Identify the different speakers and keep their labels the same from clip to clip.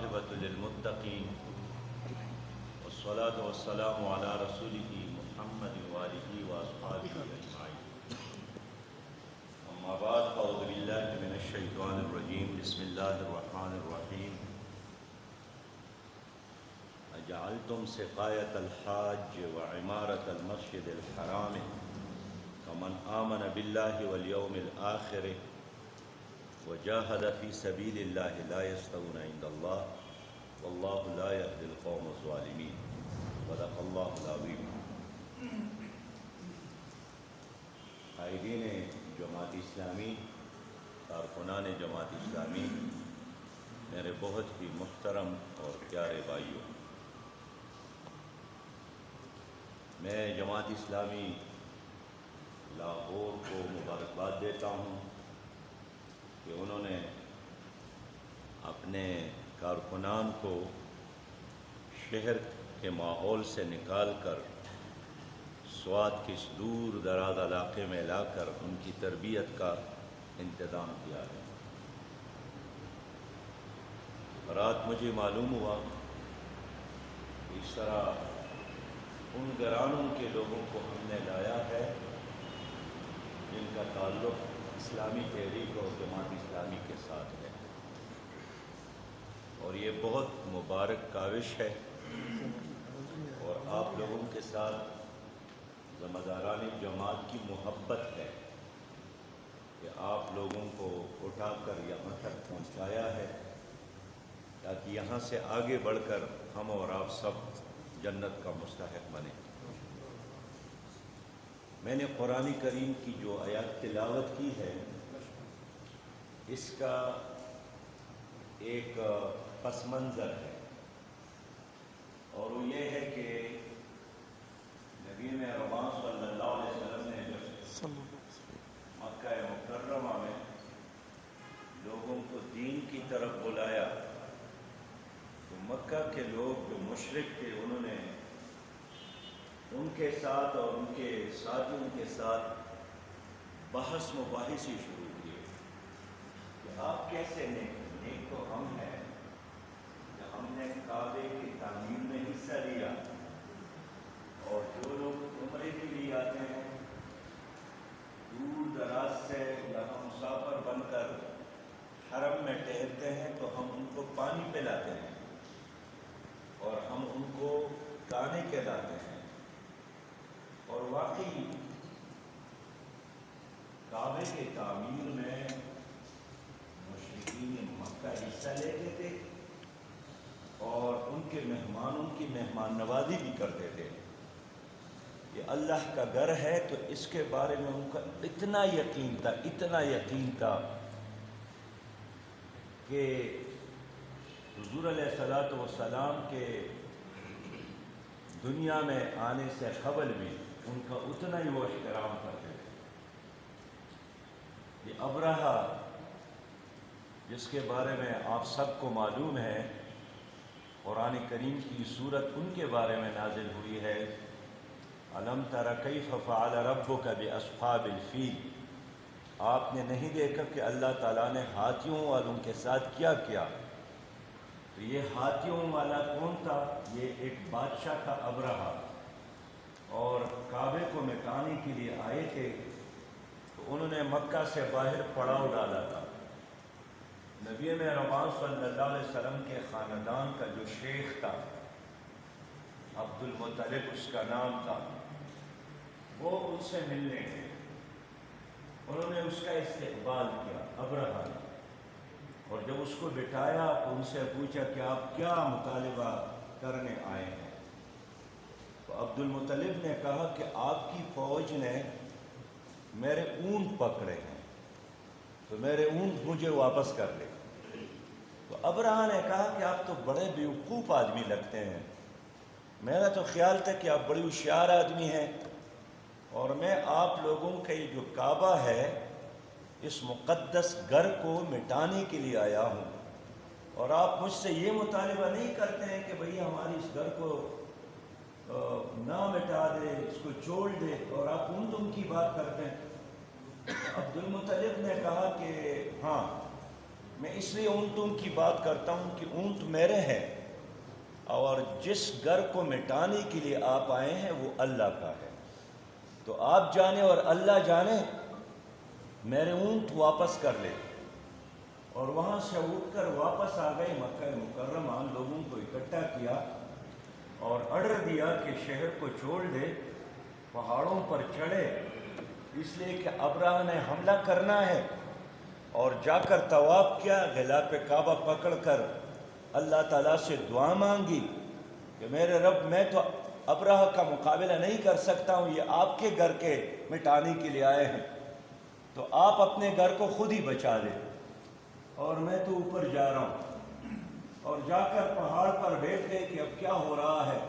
Speaker 1: والعاقبۃ للمتقین والصلاة والسلام علی رسولہ محمد وآلہ واصحابہ اجمعین۔ اما بعد فاعوذ باللہ من الشیطان الرجیم، بسم اللہ الرحمن الرحیم۔ اجعلتم سقایۃ الحاج وعمارۃ المسجد الحرام کمن آمن باللہ والیوم الآخر وجاہد فی سبیل اللہ لا یستوون عند اللہ واللہ لا یہدی القوم الظالمین۔ صدق اللہ العظیم۔ قائدین جماعت اسلامی، کارکنان جماعت اسلامی، میرے بہت ہی محترم اور پیارے بھائیوں، میں جماعت اسلامی لاہور کو مبارکباد دیتا ہوں کہ انہوں نے اپنے کارکنان کو شہر کے ماحول سے نکال کر سوات کے اس دور دراز علاقے میں لا کر ان کی تربیت کا انتظام کیا ہے۔ رات مجھے معلوم ہوا کہ اس طرح ان گھرانوں کے لوگوں کو ہم نے لایا ہے جن کا تعلق اسلامی تحریک اور جماعت اسلامی کے ساتھ ہے، اور یہ بہت مبارک کاوش ہے، اور آپ لوگوں کے ساتھ ذمہ داران جماعت کی محبت ہے کہ آپ لوگوں کو اٹھا کر یہاں تک پہنچایا ہے تاکہ یہاں سے آگے بڑھ کر ہم اور آپ سب جنت کا مستحق بنیں۔ میں نے قرآن کریم کی جو آیات تلاوت کی ہے، اس کا ایک پس منظر ہے، اور وہ یہ ہے کہ نبی رحمت صلی اللہ علیہ وسلم نے جب مکہ مکرمہ میں لوگوں کو دین کی طرف بلایا تو مکہ کے لوگ جو مشرک تھے، انہوں نے ان کے ساتھ اور ان کے ساتھیوں کے ساتھ بحث مباحثے شروع کیے کہ آپ کیسے نیک تو ہم ہیں کہ ہم نے کعبے کی تعمیر میں حصہ لیا، اور جو لوگ عمرے کے لیے آتے ہیں دور دراز سے یہاں مسافر بن کر حرم میں ٹہرتے ہیں تو ہم ان کو پانی پلاتے ہیں اور ہم ان کو کھانے کھلاتے ہیں، اور واقعی کعبے کے تعمیر میں مشرکین مکہ حصہ لیتے تھے اور ان کے مہمانوں کی مہمان نوازی بھی کرتے تھے۔ یہ اللہ کا گھر ہے تو اس کے بارے میں ان کا اتنا یقین تھا کہ حضور علیہ الصلوۃ والسلام کے دنیا میں آنے سے قبل بھی ان کا اتنا ہی وہ احترام کرتے تھے۔ یہ ابرہہ جس کے بارے میں آپ سب کو معلوم ہے، قرآن کریم کی صورت ان کے بارے میں نازل ہوئی ہے، الم تر کیف فعل ربک باصحاب الفیل۔ آپ نے نہیں دیکھا کہ اللہ تعالیٰ نے ہاتھیوں والوں کے ساتھ کیا کیا؟ تو یہ ہاتھیوں والا کون تھا؟ یہ ایک بادشاہ تھا ابرہہ، اور کعبے کو مٹانے کے لیے آئے تھے، تو انہوں نے مکہ سے باہر پڑاؤ ڈالا تھا۔ نبی رحمت صلی اللہ علیہ وسلم کے خاندان کا جو شیخ تھا، عبد المطلب اس کا نام تھا، وہ ان سے ملنے گئے، انہوں نے اس کا استقبال کیا ابرہہ نے، اور جب اس کو بٹھایا تو ان سے پوچھا کہ آپ کیا مطالبہ کرنے آئے ہیں؟ تو عبد المطلب نے کہا کہ آپ کی فوج نے میرے اونٹ پکڑے ہیں تو میرے اونٹ مجھے واپس کر لے۔ تو ابرہہ نے کہا کہ آپ تو بڑے بیوقوف آدمی لگتے ہیں، میرا تو خیال تھا کہ آپ بڑی ہوشیار آدمی ہیں، اور میں آپ لوگوں کا یہ جو کعبہ ہے اس مقدس گھر کو مٹانے کے لیے آیا ہوں، اور آپ مجھ سے یہ مطالبہ نہیں کرتے ہیں کہ بھئی ہماری اس گھر کو نہ مٹا دے، اس کو چھوڑ دے، اور آپ اونٹوں کی بات کرتے ہیں۔ عبد المطلب نے کہا کہ ہاں میں اس لیے اونٹوں کی بات کرتا ہوں کہ اونٹ میرے ہیں، اور جس گھر کو مٹانے کے لیے آپ آئے ہیں وہ اللہ کا ہے۔ تو آپ جانے اور اللہ جانے، میرے اونٹ واپس کر لے۔ اور وہاں سے اٹھ کر واپس آ گئے مکہ مکرمہ، لوگوں کو اکٹھا کیا اور آرڈر دیا کہ شہر کو چھوڑ دے، پہاڑوں پر چڑھے، اس لیے کہ ابراہ نے حملہ کرنا ہے۔ اور جا کر طواف کیا، غلاف کعبہ پکڑ کر اللہ تعالیٰ سے دعا مانگی کہ میرے رب، میں تو ابراہ کا مقابلہ نہیں کر سکتا ہوں، یہ آپ کے گھر کے مٹانے کے لیے آئے ہیں، تو آپ اپنے گھر کو خود ہی بچا لیں، اور میں تو اوپر جا رہا ہوں۔ اور جا کر پہاڑ پر بیٹھ گئے کہ اب کیا ہو رہا ہے۔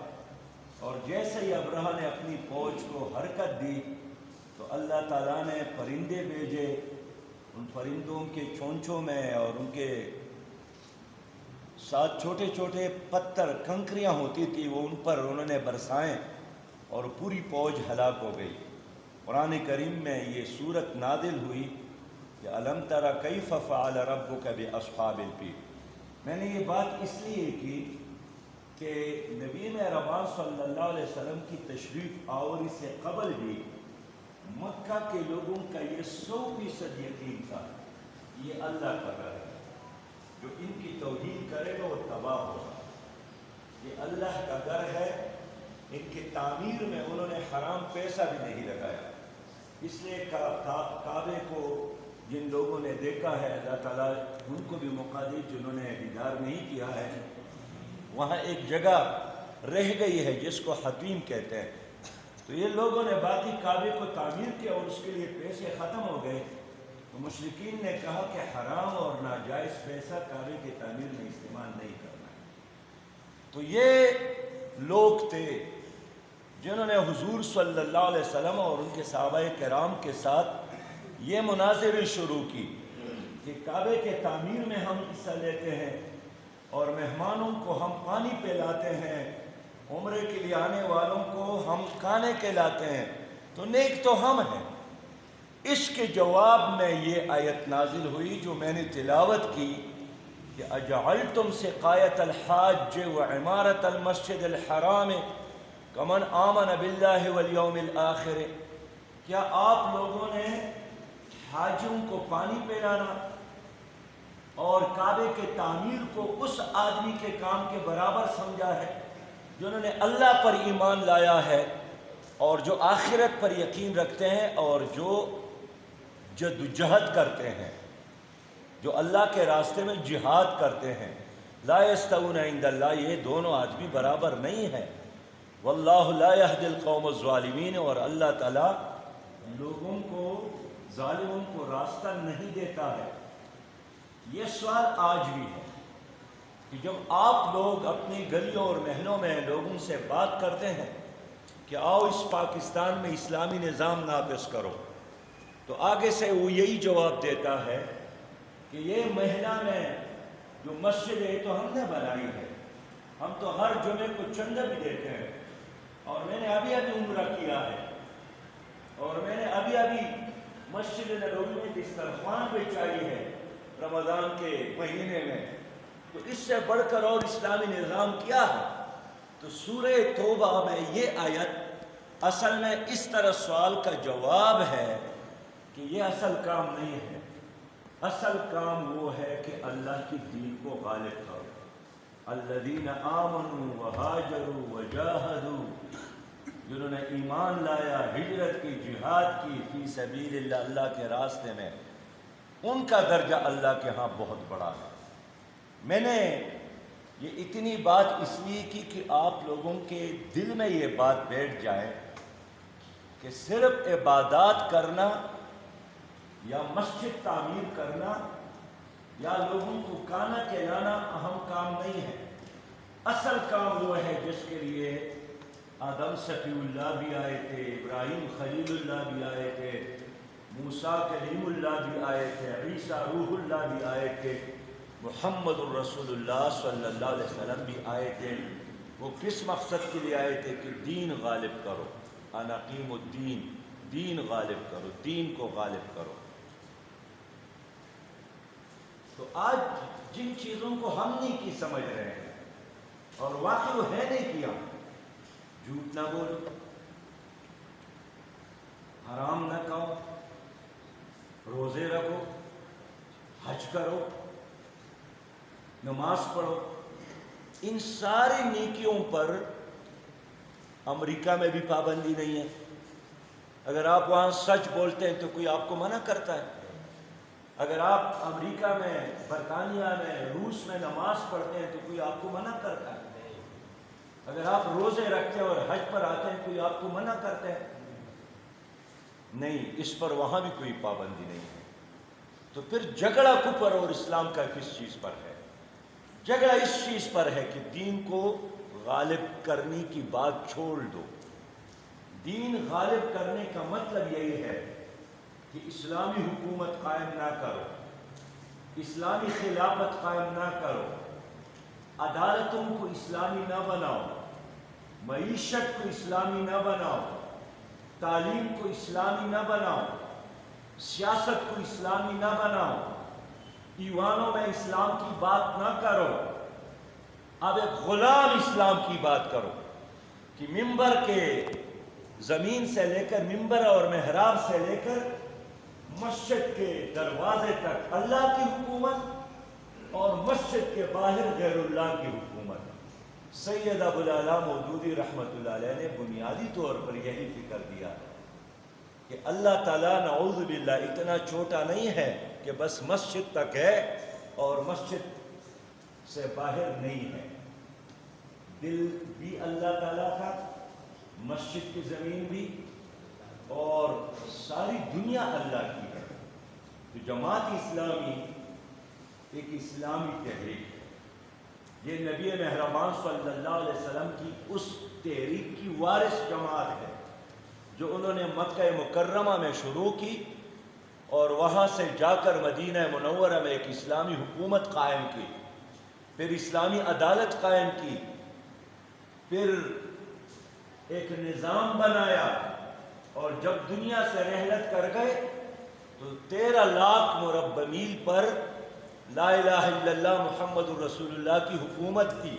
Speaker 1: اور جیسے ہی ابراہ نے اپنی فوج کو حرکت دی تو اللہ تعالیٰ نے پرندے بھیجے، ان پرندوں کے چونچوں میں اور ان کے ساتھ چھوٹے چھوٹے پتھر کنکریاں ہوتی تھی، وہ ان پر انہوں نے برسائیں اور پوری فوج ہلاک ہو گئی۔ قرآن کریم میں یہ صورت نازل ہوئی کہ الم تر کیف فعل ربک باصحاب الفیل۔ میں نے یہ بات اس لیے کی کہ نبی مہربان صلی اللہ علیہ وسلم کی تشریف آوری سے قبل بھی مکہ کے لوگوں کا یہ 100% یقین تھا، یہ اللہ کا گھر ہے، جو ان کی توہین کرے گا وہ تباہ ہوگا۔ یہ اللہ کا گھر ہے، ان کی تعمیر میں انہوں نے حرام پیسہ بھی نہیں لگایا۔ اس لیے کعبے کو جن لوگوں نے دیکھا ہے، اللہ تعالیٰ ان کو بھی موقع دی جنہوں نے دیدار نہیں کیا ہے۔ وہاں ایک جگہ رہ گئی ہے جس کو حتیم کہتے ہیں، تو یہ لوگوں نے باقی کعبے کو تعمیر کیا اور اس کے لیے پیسے ختم ہو گئے، تو مشرکین نے کہا کہ حرام اور ناجائز پیسہ کعبے کی تعمیر میں استعمال نہیں کرنا ہے۔ تو یہ لوگ تھے جنہوں نے حضور صلی اللہ علیہ وسلم اور ان کے صحابہ کرام کے ساتھ یہ مناظرے شروع کی کہ کعبے کے تعمیر میں ہم حصہ لیتے ہیں اور مہمانوں کو ہم پانی پلاتے ہیں، عمرے کے لیے آنے والوں کو ہم کھانے کھلاتے ہیں، تو نیک تو ہم ہیں۔ اس کے جواب میں یہ آیت نازل ہوئی جو میں نے تلاوت کی کہ اجعلتم سقایۃ الحاج وعمارۃ المسجد الحرام کمن آمن باللہ والیوم الآخر، کیا آپ لوگوں نے حاجیوں کو پانی پلانا اور کعبے کے تعمیر کو اس آدمی کے کام کے برابر سمجھا ہے جنہوں نے اللہ پر ایمان لایا ہے اور جو آخرت پر یقین رکھتے ہیں اور جو جدوجہد کرتے ہیں، جو اللہ کے راستے میں جہاد کرتے ہیں؟ لا یستوون عند اللہ، یہ دونوں آدمی برابر نہیں ہیں۔ واللہ لا یہدی القوم الظالمین، اور اللہ تعالیٰ لوگوں کو، ظالموں کو راستہ نہیں دیتا ہے۔ یہ سوال آج بھی ہے کہ جب آپ لوگ اپنی گلیوں اور محلوں میں لوگوں سے بات کرتے ہیں کہ آؤ اس پاکستان میں اسلامی نظام نافذ کرو، تو آگے سے وہ یہی جواب دیتا ہے کہ یہ محلہ میں جو مسجد ہے تو ہم نے بنائی ہے، ہم تو ہر جمعے کو چندہ بھی دیتے ہیں، اور میں نے ابھی عمرہ کیا ہے، اور میں نے ابھی مسجد نبوی میں دسترخوان بچھائی ہے رمضان کے مہینے میں، تو اس سے بڑھ کر اور اسلامی نظام کیا ہے؟ تو سورہ توبہ میں یہ آیت اصل میں اس طرح سوال کا جواب ہے کہ یہ اصل کام نہیں ہے۔ اصل کام وہ ہے کہ اللہ کی دین کو غالب کرو۔ الذین آمنوا وہاجروا وجاہدوا، جنہوں نے ایمان لایا، ہجرت کی، جہاد کی فی سبیل اللہ، اللہ کے راستے میں، ان کا درجہ اللہ کے ہاں بہت بڑا ہے۔ میں نے یہ اتنی بات اس لیے کی کہ آپ لوگوں کے دل میں یہ بات بیٹھ جائے کہ صرف عبادات کرنا یا مسجد تعمیر کرنا یا لوگوں کو کھانا کھلانا اہم کام نہیں ہے۔ اصل کام وہ ہے جس کے لیے آدم صفی اللہ بھی آئے تھے، ابراہیم خلیل اللہ بھی آئے تھے، موسیٰ کلیم اللہ بھی آئے تھے، عیسیٰ روح اللہ بھی آئے تھے، محمد الرسول اللہ صلی اللہ علیہ وسلم بھی آئے تھے۔ وہ کس مقصد کے لیے آئے تھے؟ کہ دین غالب کرو، ان اقیموا الدین، دین غالب کرو، دین کو غالب کرو۔ تو آج جن چیزوں کو ہم نہیں کی سمجھ رہے ہیں اور واقعی وہ ہے نہیں کیا، جھوٹ نہ بولو، حرام نہ کھاؤ، روزے رکھو، حج کرو، نماز پڑھو، ان ساری نیکیوں پر امریکہ میں بھی پابندی نہیں ہے۔ اگر آپ وہاں سچ بولتے ہیں تو کوئی آپ کو منع کرتا ہے؟ اگر آپ امریکہ میں، برطانیہ میں، روس میں نماز پڑھتے ہیں تو کوئی آپ کو منع کرتا ہے؟ اگر آپ روزے رکھتے ہیں اور حج پر آتے ہیں کوئی آپ کو منع کرتا ہے؟ نہیں، اس پر وہاں بھی کوئی پابندی نہیں ہے۔ تو پھر جھگڑا کفر اور اسلام کا کس چیز پر ہے؟ جھگڑا اس چیز پر ہے کہ دین کو غالب کرنے کی بات چھوڑ دو۔ دین غالب کرنے کا مطلب یہی ہے کہ اسلامی حکومت قائم نہ کرو، اسلامی خلافت قائم نہ کرو، عدالتوں کو اسلامی نہ بناؤ، معیشت کو اسلامی نہ بناؤ، تعلیم کو اسلامی نہ بناؤ، سیاست کو اسلامی نہ بناؤ، ایوانوں میں اسلام کی بات نہ کرو، اب ایک غلام اسلام کی بات کرو کہ ممبر کے زمین سے لے کر، ممبر اور محراب سے لے کر مسجد کے دروازے تک اللہ کی حکومت اور مسجد کے باہر غیر اللہ کی حکومت۔ سید ابو العلا مودودی رحمۃ اللہ علیہ نے بنیادی طور پر یہی فکر دیا کہ اللہ تعالیٰ نعوذ باللہ اتنا چھوٹا نہیں ہے کہ بس مسجد تک ہے اور مسجد سے باہر نہیں ہے۔ دل بھی اللہ تعالیٰ کا، مسجد کی زمین بھی، اور ساری دنیا اللہ کی ہے۔ تو جماعت اسلامی ایک اسلامی تحریک ہے، یہ نبی مہربان صلی اللہ علیہ وسلم کی اس تحریک کی وارث جماعت ہے جو انہوں نے مکہ مکرمہ میں شروع کی اور وہاں سے جا کر مدینہ منورہ میں ایک اسلامی حکومت قائم کی، پھر اسلامی عدالت قائم کی، پھر ایک نظام بنایا، اور جب دنیا سے رحلت کر گئے تو 13 لاکھ مربع میل پر لا الہ الا اللہ محمد الرسول اللہ کی حکومت تھی۔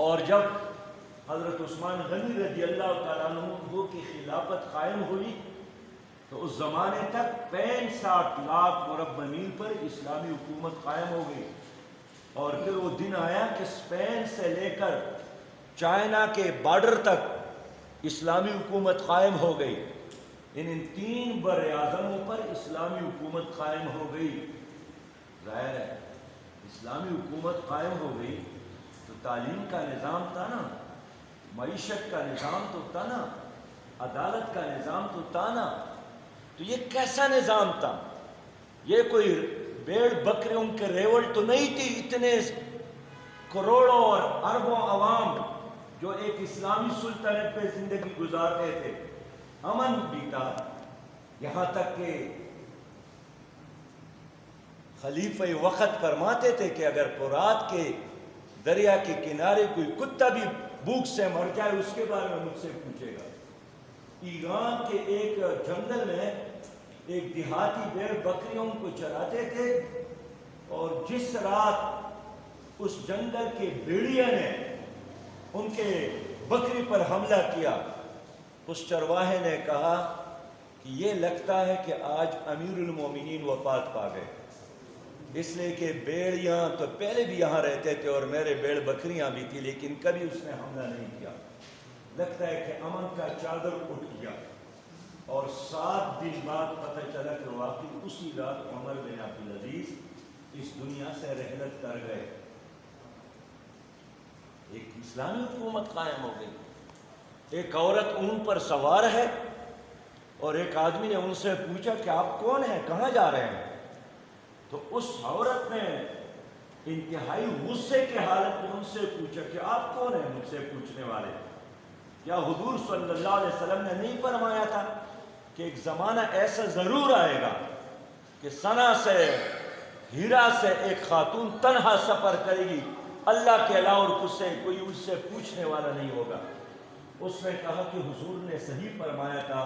Speaker 1: اور جب حضرت عثمان غنی رضی اللہ تعالیٰ عنہ کی خلافت قائم ہوئی تو اس زمانے تک 65 لاکھ مربع میل پر اسلامی حکومت قائم ہو گئی، اور پھر وہ دن آیا کہ اسپین سے لے کر چائنا کے بارڈر تک اسلامی حکومت قائم ہو گئی۔ ان 3 بر اعظموں پر اسلامی حکومت قائم ہو گئی۔ ظاہر ہے اسلامی حکومت قائم ہو گئی تو تعلیم کا نظام تھا نا، معیشت کا نظام تو تھا نا، عدالت کا نظام تو تھا نا۔ تو یہ کیسا نظام تھا؟ یہ کوئی بھیڑ بکریوں کے ریوڑ تو نہیں تھی، اتنے کروڑوں اور اربوں عوام جو ایک اسلامی سلطنت پہ زندگی گزارتے تھے۔ امن بھی تھا، یہاں تک کہ خلیفہ وقت فرماتے تھے کہ اگر فرات کے دریا کے کنارے کوئی کتا بھی بھوک سے مر جائے اس کے بارے میں مجھ سے پوچھے گا۔ ایران کے ایک جنگل میں ایک دیہاتی بھیڑ بکریوں کو چراتے تھے، اور جس رات اس جنگل کے بھیڑیا نے ان کے بکری پر حملہ کیا، اس چرواہے نے کہا کہ یہ لگتا ہے کہ آج امیر المومنین وفات پا گئے، اس لیے کہ بھیڑیاں تو پہلے بھی یہاں رہتے تھے اور میرے بھیڑ بکریاں بھی تھی، لیکن کبھی اس نے حملہ نہیں کیا۔ لگتا ہے کہ امن کا چادر اٹھ گیا۔ اور 7 دن بعد پتہ چلا کہ واقعی اسی رات عمر بن عبدالعزیز اس دنیا سے رحلت کر گئے۔ ایک اسلامی حکومت قائم ہو گئی۔ ایک عورت اونٹ پر سوار ہے اور ایک آدمی نے ان سے پوچھا کہ آپ کون ہیں، کہاں جا رہے ہیں؟ تو اس عورت نے انتہائی غصے کے حالت میں ان سے پوچھا کہ آپ کون ہیں مجھ سے پوچھنے والے؟ کیا حضور صلی اللہ علیہ وسلم نے نہیں فرمایا تھا کہ ایک زمانہ ایسا ضرور آئے گا کہ صنعا سے ہیرا سے ایک خاتون تنہا سفر کرے گی، اللہ کے علاوہ اور کچھ سے کوئی اس سے پوچھنے والا نہیں ہوگا۔ اس نے کہا کہ حضور نے صحیح فرمایا تھا،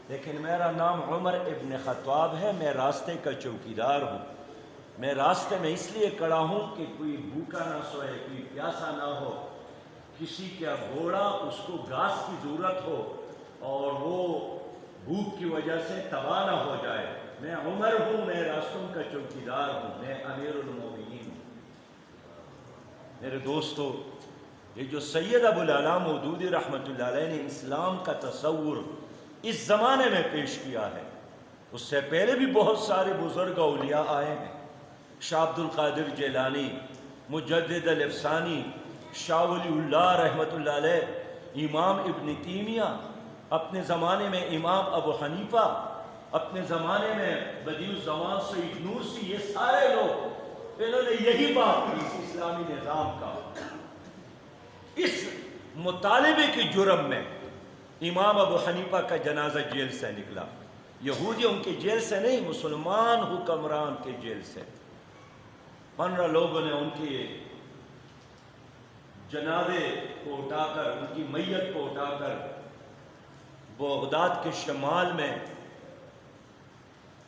Speaker 1: لیکن میرا نام عمر ابن خطاب ہے، میں راستے کا چوکیدار ہوں، میں راستے میں اس لیے کھڑا ہوں کہ کوئی بھوکا نہ سوئے، کوئی پیاسا نہ ہو، کسی کا گھوڑا اس کو گھاس کی ضرورت ہو اور وہ بھوک کی وجہ سے تباہ نہ ہو جائے۔ میں عمر ہوں، میں راستوں کا چوکیدار ہوں، میں امیر المومنین ہوں۔ میرے دوستو، یہ جو سید ابو العلا مودودی رحمۃ اللہ علیہ نے اسلام کا تصور اس زمانے میں پیش کیا ہے، اس سے پہلے بھی بہت سارے بزرگ اولیاء آئے ہیں۔ شاہ عبد القادر جیلانی، مجدد الافسانی، شاہ ولی اللہ رحمۃ اللہ علیہ، امام ابن تیمیہ، اپنے زمانے میں امام ابو حنیفہ، اپنے زمانے میں بدیع الزمان سید نورسی، یہ سارے لوگ انہوں نے یہی بات کی اس اسلامی نظام کا۔ اس مطالبے کے جرم میں امام ابو حنیفہ کا جنازہ جیل سے نکلا، یہودیوں کے جیل سے نہیں، مسلمان حکمران کے جیل سے۔ 15 لوگوں نے ان کے جنازے کو اٹھا کر، ان کی میت کو اٹھا کر بغداد کے شمال میں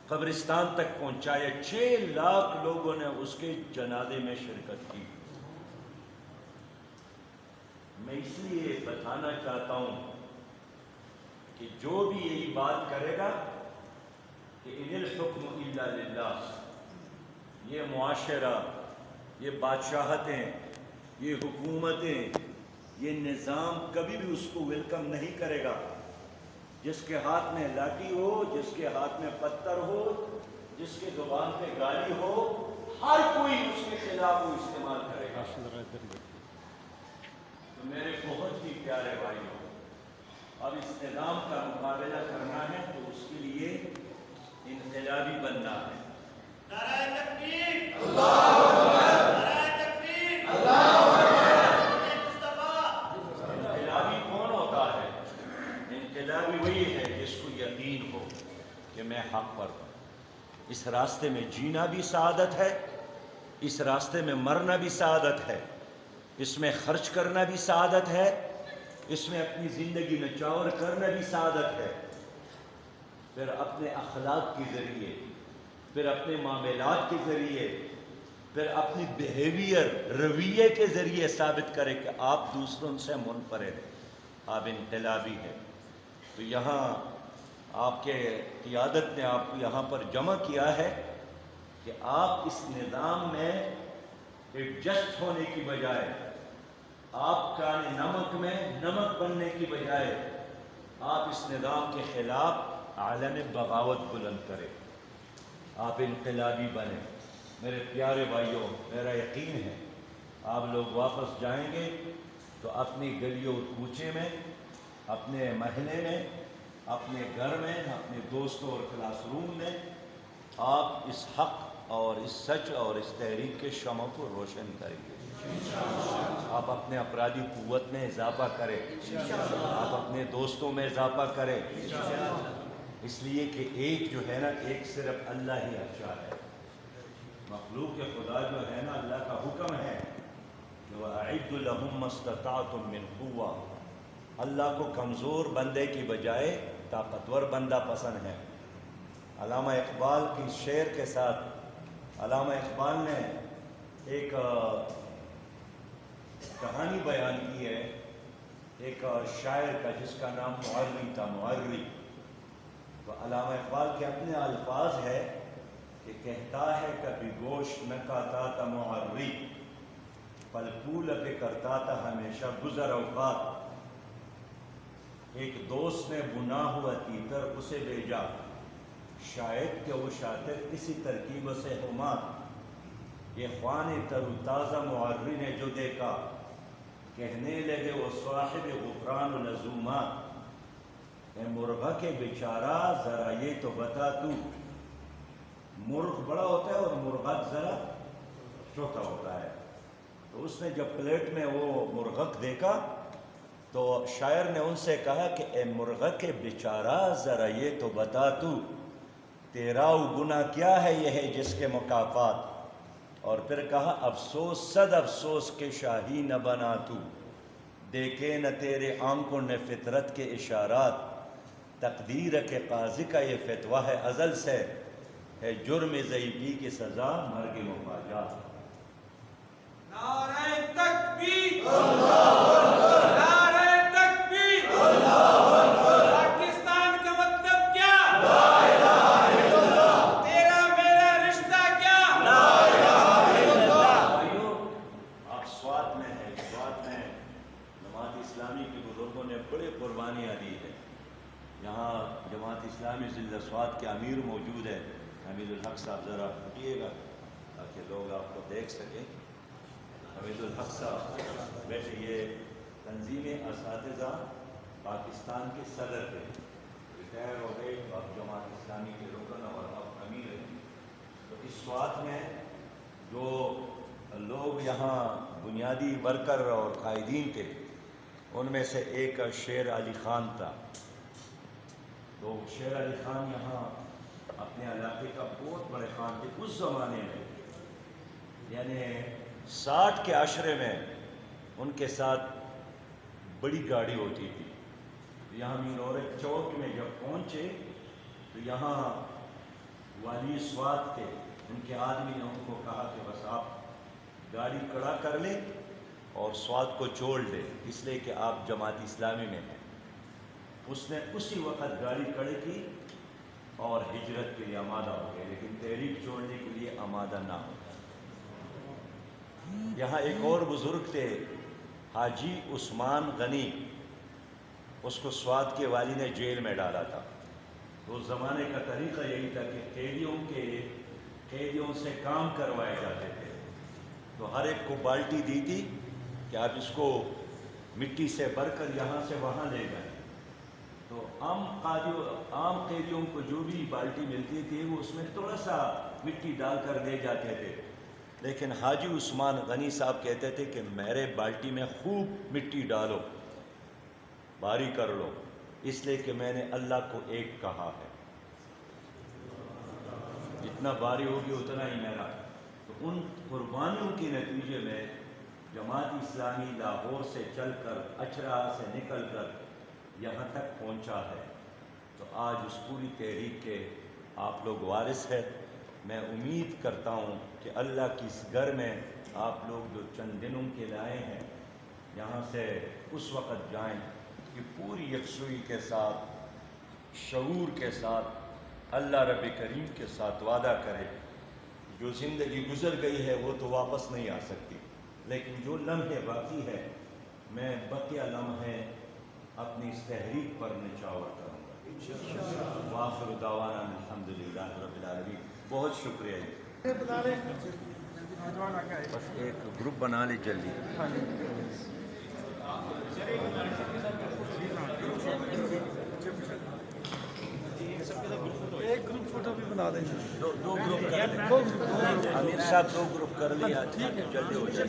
Speaker 1: قبرستان تک پہنچایا۔ 6 لاکھ لوگوں نے اس کے جنازے میں شرکت کی۔ میں اس لیے بتانا چاہتا ہوں کہ جو بھی یہی بات کرے گا کہ ان الحکم الا للہ، یہ معاشرہ، یہ بادشاہتیں، یہ حکومتیں، یہ نظام کبھی بھی اس کو ویلکم نہیں کرے گا۔ جس کے ہاتھ میں لاٹھی ہو، جس کے ہاتھ میں پتھر ہو، جس کے زبان پہ گالی ہو، ہر کوئی اس کے خلاف وہ استعمال کرے گا۔ تو میرے بہت ہی پیارے بھائیوں، اب اس نظام کا مقابلہ کرنا ہے تو اس کے لیے انقلابی بننا ہے۔
Speaker 2: نعرہ تکبیر، اللہ اکبر، نعرہ تکبیر، اللہ اکبر، مصطفیٰ۔
Speaker 1: انقلابی کون ہوتا ہے؟ انقلابی وہی ہے جس کو یقین ہو کہ میں حق پر ہوں۔ اس راستے میں جینا بھی سعادت ہے، اس راستے میں مرنا بھی سعادت ہے، اس میں خرچ کرنا بھی سعادت ہے، اس میں اپنی زندگی نچاور کرنا بھی سعادت ہے۔ پھر اپنے اخلاق کے ذریعے، پھر اپنے معاملات کے ذریعے، پھر اپنی بیہیویئر، رویے کے ذریعے ثابت کرے کہ آپ دوسروں سے منفرد ہیں، آپ انقلابی ہیں۔ تو یہاں آپ کے قیادت نے آپ کو یہاں پر جمع کیا ہے کہ آپ اس نظام میں ایڈجسٹ ہونے کی بجائے، آپ کالے نمک میں نمک بننے کی بجائے، آپ اس نظام کے خلاف عالم بغاوت بلند کریں، آپ انقلابی بنیں۔ میرے پیارے بھائیوں، میرا یقین ہے آپ لوگ واپس جائیں گے تو اپنی گلیوں اور کوچے میں، اپنے محلے میں، اپنے گھر میں، اپنے دوستوں اور کلاس روم میں آپ اس حق اور اس سچ اور اس تحریک کے شمع کو روشن کریں گے۔ آپ اپنے افرادی قوت میں اضافہ کریں، آپ اپنے دوستوں میں اضافہ کریں، اس لیے کہ ایک جو ہے نا، ایک صرف اللہ ہی اچھا ہے۔ مخلوق خدا جو ہے نا، اللہ کا حکم ہے کہ وَأَعِدُّ لَهُم مَّا اسْتَطَعْتُم مِّن قُوَّةٍ۔ اللہ کو کمزور بندے کی بجائے طاقتور بندہ پسند ہے۔ علامہ اقبال کی شعر کے ساتھ علامہ اقبال نے ایک کہانی بیان کی ہے، ایک شاعر کا جس کا نام معری تھا، معری۔ تو علامہ اقبال کے اپنے الفاظ ہے کہ کہتا ہے کبھی گوشت نہ کھاتا تھا معری، پل پھول پہ کرتا تھا ہمیشہ گزر اوقات۔ ایک دوست نے بنا ہوا تیتر اسے بھیجا، شاید کہ وہ شاطر کسی ترکیب سے ہمات۔ یہ خوان تر و تازہ معری نے جو دیکھا، کہنے لگے وہ صاحب غفران و لزومات۔ اے مرغا کے بیچارہ ذرا یہ تو بتا تو، مرغ بڑا ہوتا ہے اور مرغک ذرا چھوٹا ہوتا ہے۔ تو اس نے جب پلیٹ میں وہ مرغک دیکھا تو شاعر نے ان سے کہا کہ اے مرغک کے بیچارہ ذرا یہ تو بتا تو، تیرا وہ گناہ کیا ہے یہ ہے جس کے مکافات۔ اور پھر کہا افسوس صد افسوس کے شاہی نہ بنا تو، دیکھے نہ تیرے آنکھوں نے فطرت کے اشارات۔ تقدیر کے قاضی کا یہ فتویٰ ہے ازل سے، ہے جرم ضعیفی کی سزا مرگ مفاجات۔
Speaker 3: نعرہ تکبیر، نعرہ تکبیر، پاکستان کا مطلب کیا؟ لا الہ الا اللہ۔ تیرا میرا رشتہ کیا؟ لا الہ الا اللہ۔
Speaker 1: بھائیو، آپ سوات میں ہیں، سوات میں جماعت اسلامی کے بزرگوں نے بڑے قربانیاں دی ہیں۔ یہاں جماعت اسلامی ضلع سوات کے امیر موجود ہے، حمید الحق صاحب، ذرا اٹھیے گا تاکہ لوگ آپ کو دیکھ سکیں۔ حمید الحق صاحب ویسے یہ تنظیم اساتذہ پاکستان کے صدر تھے، ریٹائر ہو گئے، اب جماعت اسلامی کے رکن اور اب امیر ہیں۔ تو اس سوات میں جو لوگ یہاں بنیادی ورکر اور قائدین تھے، ان میں سے ایک شیر علی خان تھا۔ تو شیر علی خان یہاں اپنے علاقے کا بہت بڑے خان تھے اس زمانے میں، یعنی 60 کے عشرے میں ان کے ساتھ بڑی گاڑی ہوتی تھی۔ یہاں مینور چوک میں جب پہنچے تو یہاں والی سوات کے ان کے آدمی نے ان کو کہا کہ بس آپ گاڑی کھڑا کر لیں اور سوات کو چھوڑ لیں، اس لیے کہ آپ جماعت اسلامی میں ہیں۔ اس نے اسی وقت گاڑی کھڑی کی اور ہجرت کے لیے آمادہ ہو گئے، لیکن تحریک چھوڑنے کے لیے آمادہ نہ ہو۔ یہاں ایک اور بزرگ تھے حاجی عثمان غنی، اس کو سوات کے والی نے جیل میں ڈالا تھا۔ تو اس زمانے کا طریقہ یہی تھا کہ قیدیوں سے کام کروائے جاتے تھے، تو ہر ایک کو بالٹی دی تھی کہ آپ اس کو مٹی سے بھر کر یہاں سے وہاں لے جائیں۔ تو عام قیدیوں کو جو بھی بالٹی ملتی تھی وہ اس میں تھوڑا سا مٹی ڈال کر دے جاتے تھے، لیکن حاجی عثمان غنی صاحب کہتے تھے کہ میرے بالٹی میں خوب مٹی ڈالو، بھاری کر لو، اس لیے کہ میں نے اللہ کو ایک کہا ہے، جتنا بھاری ہوگی اتنا ہی میرا۔ تو ان قربانیوں کے نتیجے میں جماعت اسلامی لاہور سے چل کر اچرا سے نکل کر یہاں تک پہنچا ہے۔ تو آج اس پوری تحریک کے آپ لوگ وارث ہیں۔ میں امید کرتا ہوں کہ اللہ کی اس گھر میں آپ لوگ جو چند دنوں کے لائے ہیں یہاں سے اس وقت جائیں کہ پوری یکسوئی کے ساتھ، شعور کے ساتھ، اللہ رب کریم کے ساتھ وعدہ کرے، جو زندگی گزر گئی ہے وہ تو واپس نہیں آ سکتی، لیکن جو لمحے باقی ہے میں بقیہ لمحے اپنی اس تحریک پر نچاور کروں گا۔ وآخر دعوانا الحمدللہ رب العالمین۔ بہت شکریہ جی۔ بس ایک گروپ بنا لے جلدی۔
Speaker 4: ایک گروپ فوٹو بھی بنا دیں گے،
Speaker 1: دو گروپ کر لیں۔ امیر صاحب 2 گروپ کر لیا، جلدی ہو جائے۔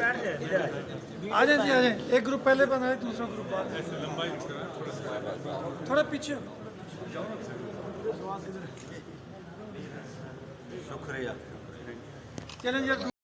Speaker 4: آ جائیں جی، آ جائیں۔ ایک گروپ پہلے بنائے، دوسرا گروپ بعد میں۔ تھوڑا پیچھے
Speaker 1: شکریہ۔
Speaker 4: چلیں جی۔